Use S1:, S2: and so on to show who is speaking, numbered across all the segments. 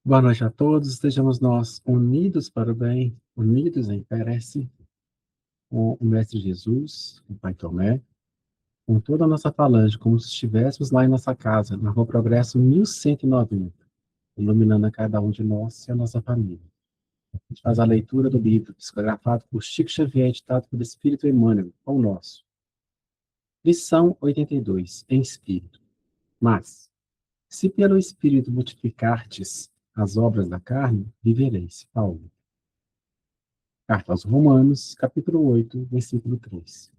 S1: Boa noite a todos, estejamos nós unidos para o bem, unidos em prece, com o Mestre Jesus, o Pai Tomé, com toda a nossa falange, como se estivéssemos lá em nossa casa, na Rua Progresso 1190, iluminando a cada um de nós e a nossa família. A gente faz a leitura do livro, psicografado por Chico Xavier, editado pelo Espírito Emmanuel, o nosso. Lição 82, em Espírito. Mas, se pelo Espírito multiplicartes as obras da carne, vivereis. Paulo. Carta aos Romanos, capítulo 8, versículo 3.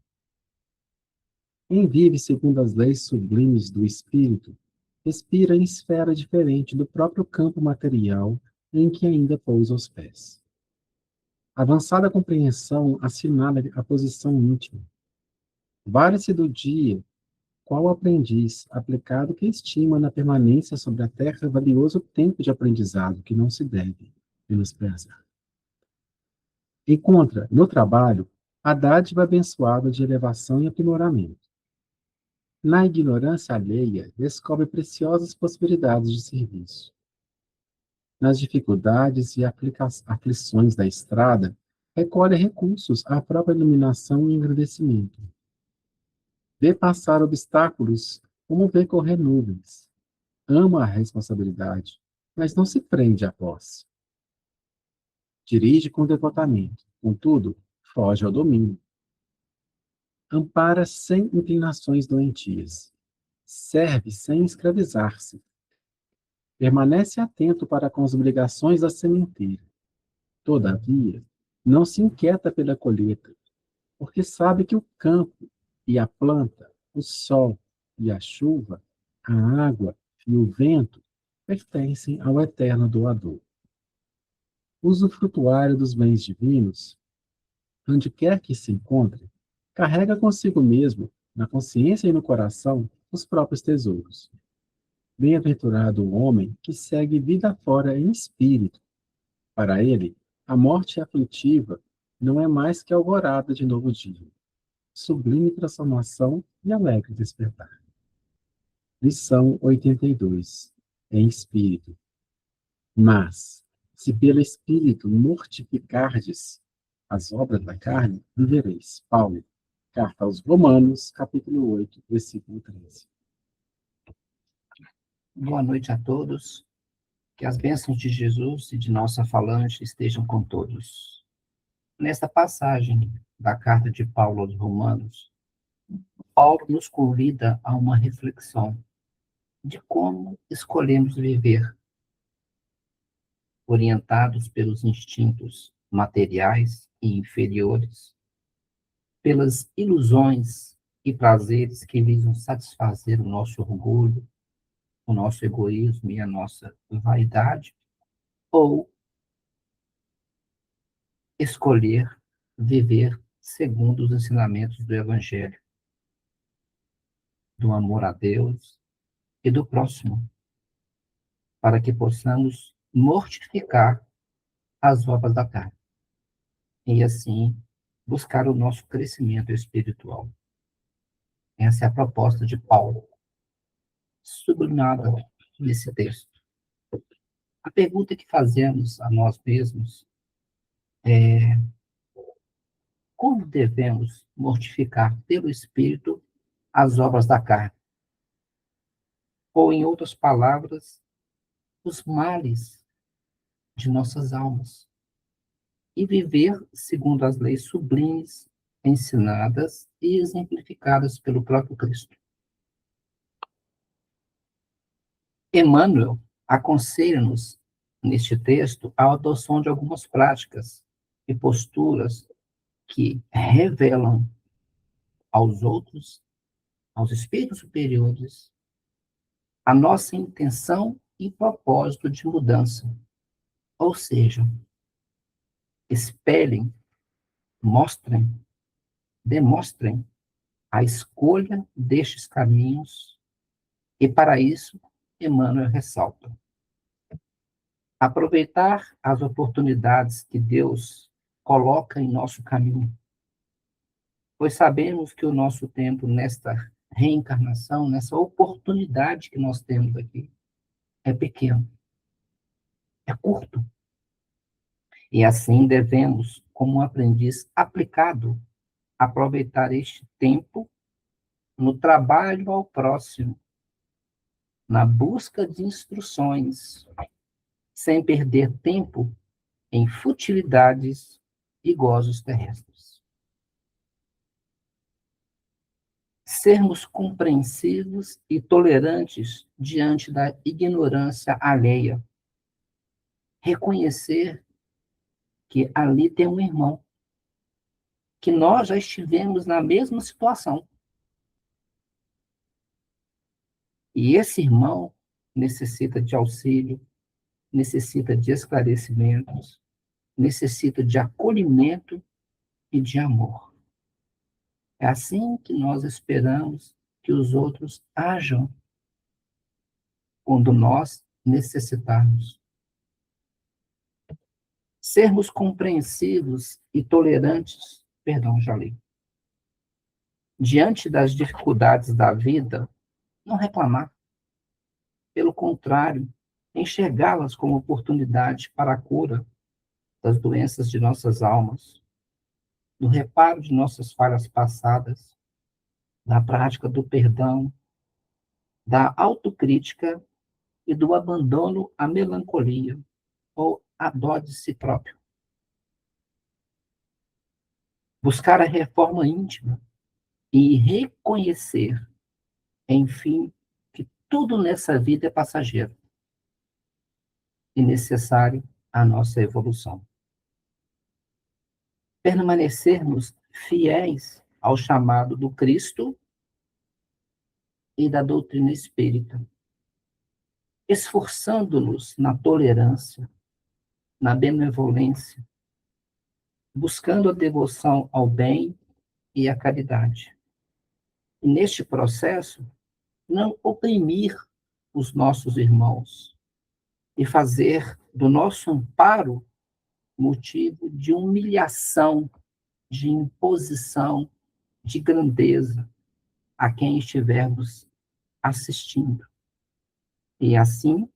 S1: Quem vive segundo as leis sublimes do Espírito, respira em esfera diferente do próprio campo material em que ainda pousa os pés. Avançada compreensão assinala a posição íntima. Vale-se do dia, qual aprendiz aplicado que estima na permanência sobre a terra valioso tempo de aprendizado que não se deve menosprezar. Encontra, no trabalho, a dádiva abençoada de elevação e aprimoramento. Na ignorância alheia, descobre preciosas possibilidades de serviço. Nas dificuldades e aflições da estrada, recolhe recursos à própria iluminação e engrandecimento. Vê passar obstáculos como vê correr nuvens. Ama a responsabilidade, mas não se prende à posse. Dirige com devotamento, contudo, foge ao domínio. Ampara sem inclinações doentias. Serve sem escravizar-se. Permanece atento para com as obrigações da sementeira. Todavia, não se inquieta pela colheita, porque sabe que o campo e a planta, o sol e a chuva, a água e o vento pertencem ao eterno doador. Usufrutuário dos bens divinos, onde quer que se encontre, carrega consigo mesmo, na consciência e no coração, os próprios tesouros. Bem-aventurado o homem que segue vida fora em espírito. Para ele, a morte aflitiva não é mais que a alvorada de novo dia, sublime transformação e alegre despertar. Lição 82. Em espírito. Mas, se pelo espírito mortificardes as obras da carne, vivereis. Paulo. Carta aos Romanos, capítulo 8, versículo 13.
S2: Boa noite a todos. Que as bênçãos de Jesus e de nossa falange estejam com todos. Nesta passagem da carta de Paulo aos Romanos, Paulo nos convida a uma reflexão de como escolhemos viver, orientados pelos instintos materiais e inferiores, pelas ilusões e prazeres que visam satisfazer o nosso orgulho, o nosso egoísmo e a nossa vaidade, ou escolher viver segundo os ensinamentos do Evangelho, do amor a Deus e do próximo, para que possamos mortificar as obras da carne e, assim, buscar o nosso crescimento espiritual. Essa é a proposta de Paulo, sublinhada nesse texto. A pergunta que fazemos a nós mesmos é: como devemos mortificar pelo Espírito as obras da carne? Ou, em outras palavras, os males de nossas almas e viver segundo as leis sublimes ensinadas e exemplificadas pelo próprio Cristo. Emmanuel aconselha-nos, neste texto, a adoção de algumas práticas e posturas que revelam aos outros, aos espíritos superiores, a nossa intenção e propósito de mudança. Ou seja, espelhem, mostrem, demonstrem a escolha destes caminhos e, para isso, Emmanuel ressalta: aproveitar as oportunidades que Deus coloca em nosso caminho, pois sabemos que o nosso tempo nesta reencarnação, nessa oportunidade que nós temos aqui, é pequeno. curto. E assim devemos, como um aprendiz aplicado, aproveitar este tempo no trabalho ao próximo, na busca de instruções, sem perder tempo em futilidades e gozos terrestres. Sermos compreensivos e tolerantes diante da ignorância alheia. Reconhecer que ali tem um irmão, que nós já estivemos na mesma situação. E esse irmão necessita de auxílio, necessita de esclarecimentos, necessita de acolhimento e de amor. É assim que nós esperamos que os outros ajam quando nós necessitarmos. Sermos compreensivos e tolerantes, perdão, já li. Diante das dificuldades da vida, não reclamar. Pelo contrário, enxergá-las como oportunidade para a cura das doenças de nossas almas, do reparo de nossas falhas passadas, da prática do perdão, da autocrítica e do abandono à melancolia ou à dó de si próprio. Buscar a reforma íntima e reconhecer, enfim, que tudo nessa vida é passageiro e necessário à nossa evolução. Permanecermos fiéis ao chamado do Cristo e da doutrina espírita, esforçando-nos na tolerância, na benevolência, buscando a devoção ao bem e à caridade. E neste processo, não oprimir os nossos irmãos e fazer do nosso amparo motivo de humilhação, de imposição, de grandeza a quem estivermos assistindo. E assim,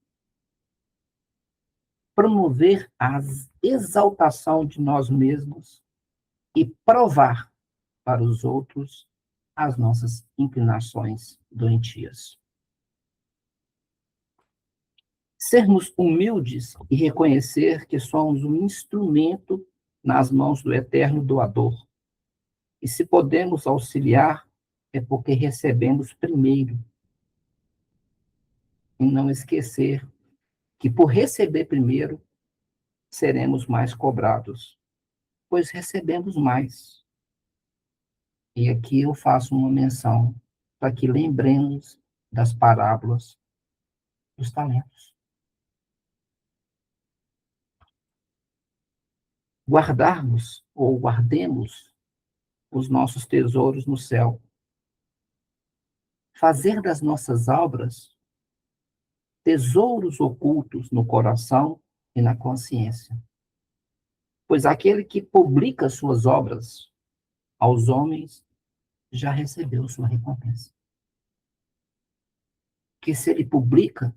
S2: promover a exaltação de nós mesmos e provar para os outros as nossas inclinações doentias. Sermos humildes e reconhecer que somos um instrumento nas mãos do eterno doador. E se podemos auxiliar, é porque recebemos primeiro. E não esquecer que por receber primeiro, seremos mais cobrados, pois recebemos mais. E aqui eu faço uma menção para que lembremos das parábolas dos talentos. Guardarmos ou guardemos os nossos tesouros no céu. Fazer das nossas obras tesouros ocultos no coração e na consciência. Pois aquele que publica suas obras aos homens já recebeu sua recompensa. Que se ele publica,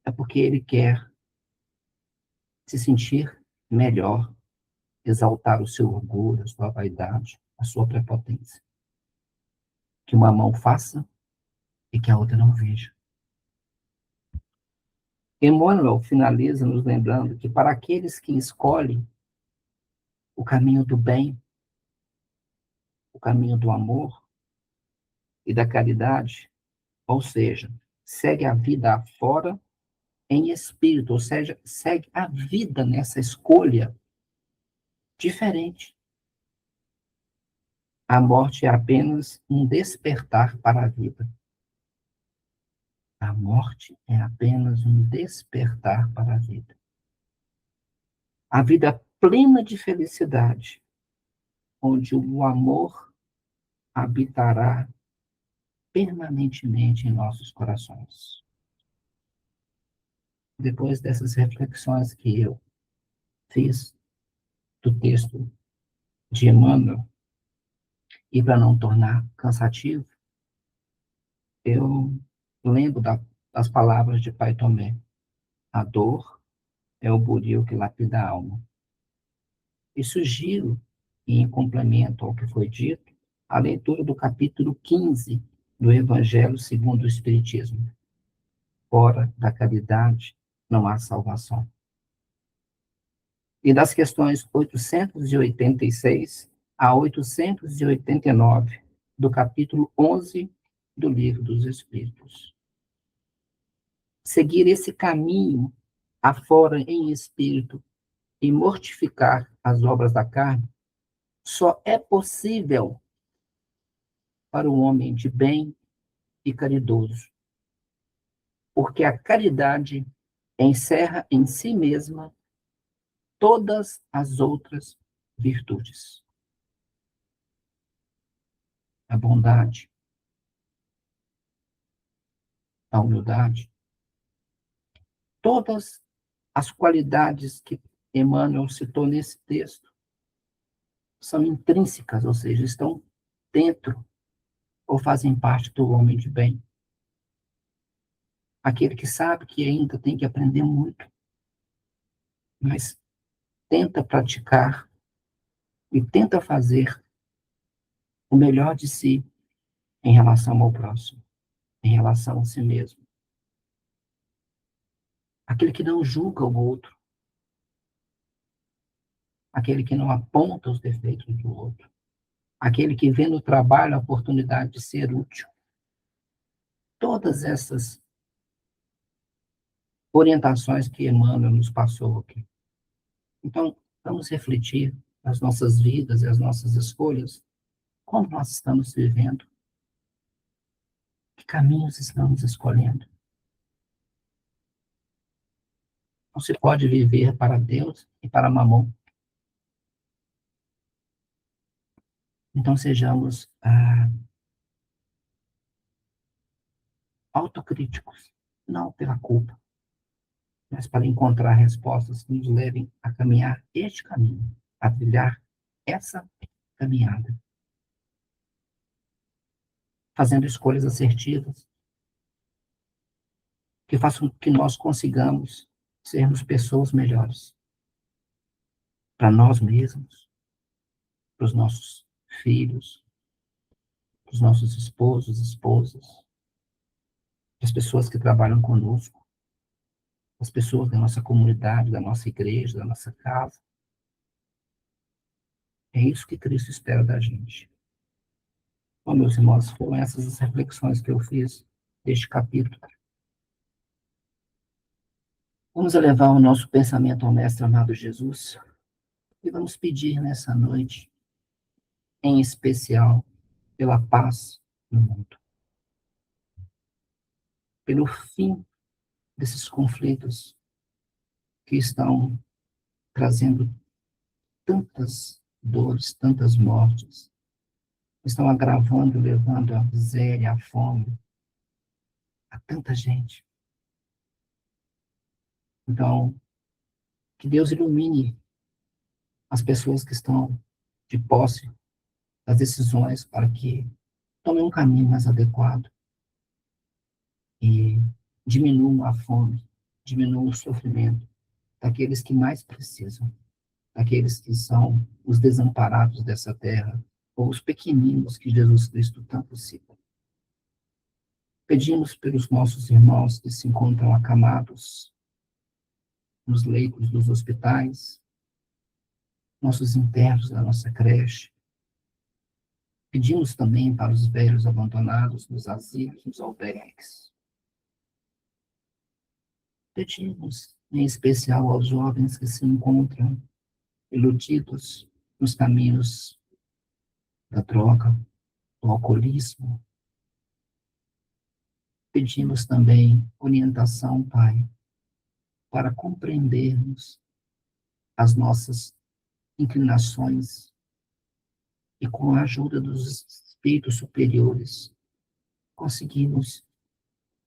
S2: é porque ele quer se sentir melhor, exaltar o seu orgulho, a sua vaidade, a sua prepotência. Que uma mão faça e que a outra não veja. Emmanuel finaliza nos lembrando que para aqueles que escolhem o caminho do bem, o caminho do amor e da caridade, ou seja, segue a vida afora em espírito, ou seja, segue a vida nessa escolha diferente. A morte é apenas um despertar para a vida. A morte é apenas um despertar para a vida. A vida plena de felicidade, onde o amor habitará permanentemente em nossos corações. Depois dessas reflexões que eu fiz do texto de Emmanuel, e para não tornar cansativo, eu lembro das palavras de Pai Tomé. A dor é o buril que lapida a alma. E sugiro, e em complemento ao que foi dito, a leitura do capítulo 15 do Evangelho segundo o Espiritismo. Fora da caridade não há salvação. E das questões 886 a 889 do capítulo 11 do Livro dos Espíritos. Seguir esse caminho afora em espírito e mortificar as obras da carne só é possível para o homem de bem e caridoso, porque a caridade encerra em si mesma todas as outras virtudes. A bondade, a humildade, todas as qualidades que Emmanuel citou nesse texto são intrínsecas, ou seja, estão dentro ou fazem parte do homem de bem. Aquele que sabe que ainda tem que aprender muito, mas tenta praticar e tenta fazer o melhor de si em relação ao próximo, em relação a si mesmo. Aquele que não julga o outro, aquele que não aponta os defeitos do outro, aquele que vê no trabalho a oportunidade de ser útil. Todas essas orientações que Emmanuel nos passou aqui. Então, vamos refletir nas nossas vidas e as nossas escolhas, como nós estamos vivendo, que caminhos estamos escolhendo. Não se pode viver para Deus e para Mamon. Então, sejamos autocríticos, não pela culpa, mas para encontrar respostas que nos levem a caminhar este caminho, a trilhar essa caminhada. Fazendo escolhas assertivas, que façam que nós consigamos sermos pessoas melhores. Para nós mesmos, para os nossos filhos, para os nossos esposos, esposas, para as pessoas que trabalham conosco, as pessoas da nossa comunidade, da nossa igreja, da nossa casa. É isso que Cristo espera da gente. Bom, meus irmãos, foram essas as reflexões que eu fiz deste capítulo. Vamos elevar o nosso pensamento ao Mestre amado Jesus e vamos pedir nessa noite, em especial, pela paz no mundo, pelo fim desses conflitos que estão trazendo tantas dores, tantas mortes, estão agravando, levando a miséria, a fome, a tanta gente. Então, que Deus ilumine as pessoas que estão de posse das decisões para que tomem um caminho mais adequado e diminuam a fome, diminuam o sofrimento daqueles que mais precisam, daqueles que são os desamparados dessa terra, ou os pequeninos que Jesus Cristo tanto cita. Pedimos pelos nossos irmãos que se encontram acamados nos leitos dos hospitais, nossos internos da nossa creche. Pedimos também para os velhos abandonados nos asilos, nos albergues. Pedimos, em especial, aos jovens que se encontram iludidos nos caminhos da droga, do alcoolismo. Pedimos também orientação, Pai, para compreendermos as nossas inclinações e, com a ajuda dos espíritos superiores, conseguimos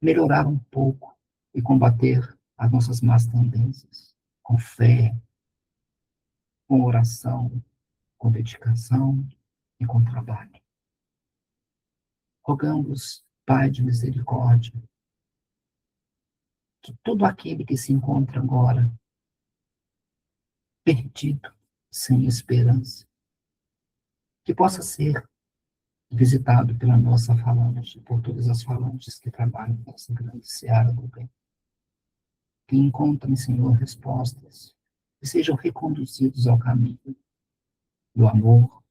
S2: melhorar um pouco e combater as nossas más tendências, com fé, com oração, com dedicação e com trabalho. Rogamos, Pai de misericórdia, que todo aquele que se encontra agora perdido, sem esperança, que possa ser visitado pela nossa falange, por todas as falanges que trabalham nessa grande seara do bem, que encontrem, Senhor, respostas, que sejam reconduzidos ao caminho do amor,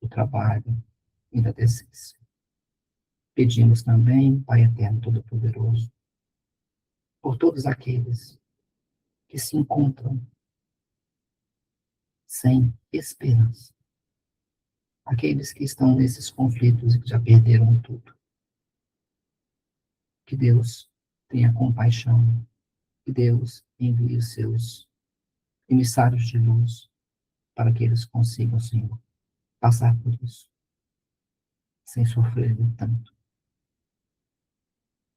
S2: do trabalho e da decência. Pedimos também, Pai Eterno Todo-Poderoso, por todos aqueles que se encontram sem esperança, aqueles que estão nesses conflitos e que já perderam tudo. Que Deus tenha compaixão, que Deus envie os seus emissários de luz para que eles consigam, Senhor, passar por isso, sem sofrer tanto.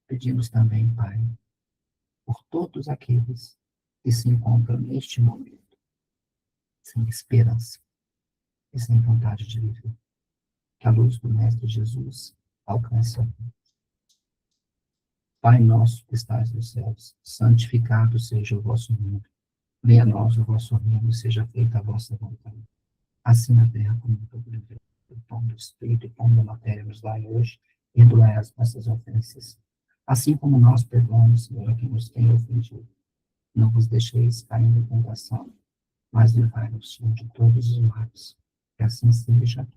S2: Pedimos também, Pai, por todos aqueles que se encontram neste momento, sem esperança e sem vontade de viver. Que a luz do Mestre Jesus alcance a todos. Pai nosso que estás nos céus, santificado seja o vosso nome. Venha a nós o vosso reino e seja feita a vossa vontade, assim na terra como no céu. O pão do Espírito e pão da matéria nos dai hoje, perdoai as nossas ofensas, assim como nós perdoamos, Senhor, a quem nos tem ofendido. Não vos deixeis cair em tentação, mas livrai-nos de todos os males. Que assim seja.